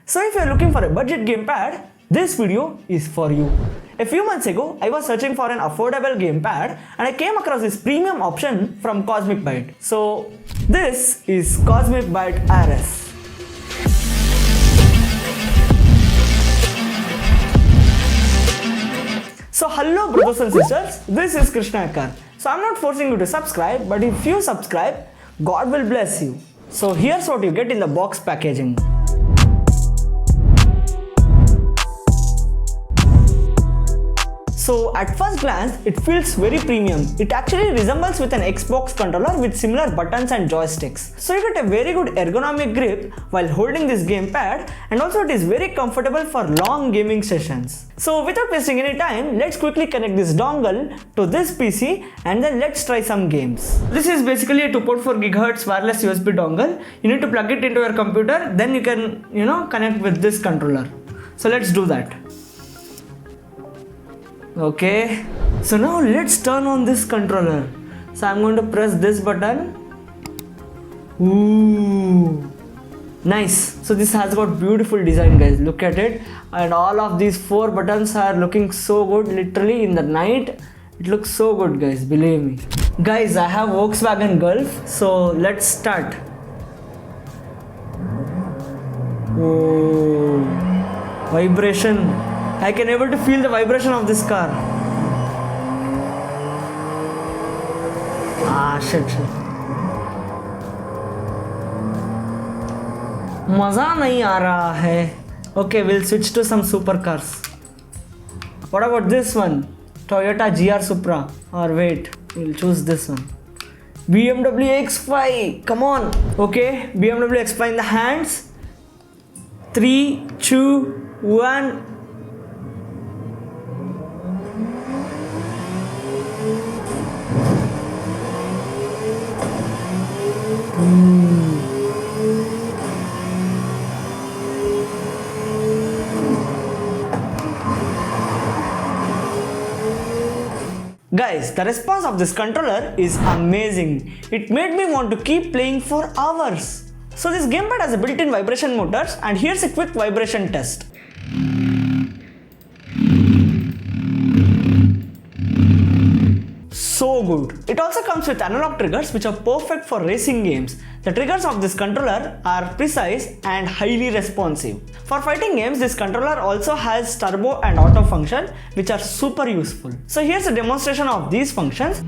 So if you are looking for a budget gamepad, this video is for you. A few months ago, I was searching for an affordable gamepad and I came across this premium option from Cosmic Byte. So this is Cosmic Byte Ares. So hello brothers and sisters, this is KRISH TECHMY. So I'm not forcing you to subscribe, but if you subscribe, God will bless you. So here's what you get in the box packaging. So at first glance, it feels very premium. It actually resembles with an Xbox controller with similar buttons and joysticks. So you get a very good ergonomic grip while holding this gamepad, and also it is very comfortable for long gaming sessions. So without wasting any time, let's quickly connect this dongle to this PC and then let's try some games. This is basically a 2.4 GHz wireless USB dongle. You need to plug it into your computer, then you can, connect with this controller. So let's do that. Okay, so now let's turn on this controller. So I'm going to press this button. Ooh, nice. So this has got beautiful design, guys. Look at it. And all of these 4 buttons are looking so good. Literally in the night, it looks so good, guys. Believe me. Guys, I have Volkswagen Golf. So let's start. Oh, vibration. I can able to feel the vibration of this car. Shit. मजा नहीं आ रहा है. Okay, we'll switch to some supercars. What about this one? Toyota GR Supra. Or wait, we'll choose this one. BMW X5. Come on. Okay, BMW X5 in the hands. 3, 2, 1. Guys, the response of this controller is amazing. It made me want to keep playing for hours. So this gamepad has a built-in vibration motors, and here's a quick vibration test. So good. It also comes with analog triggers which are perfect for racing games. The triggers of this controller are precise and highly responsive. For fighting games, this controller also has turbo and auto function which are super useful. So here's a demonstration of these functions.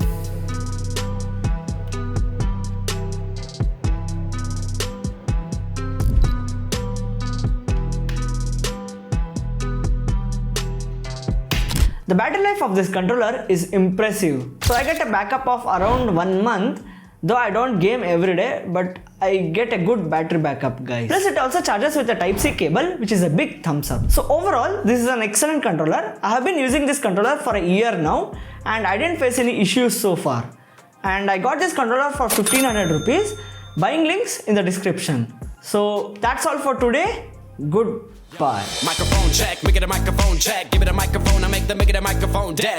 The battery life of this controller is impressive. So I get a backup of around 1 month, though I don't game every day, but I get a good battery backup, guys. Plus it also charges with a Type-C cable, which is a big thumbs up. So overall, this is an excellent controller. I have been using this controller for a year now, and I didn't face any issues so far. And I got this controller for 1500 rupees. Buying links in the description. So that's all for today. Goodbye. Microphone check, make it a microphone check. Give it a microphone, I make it a microphone dead.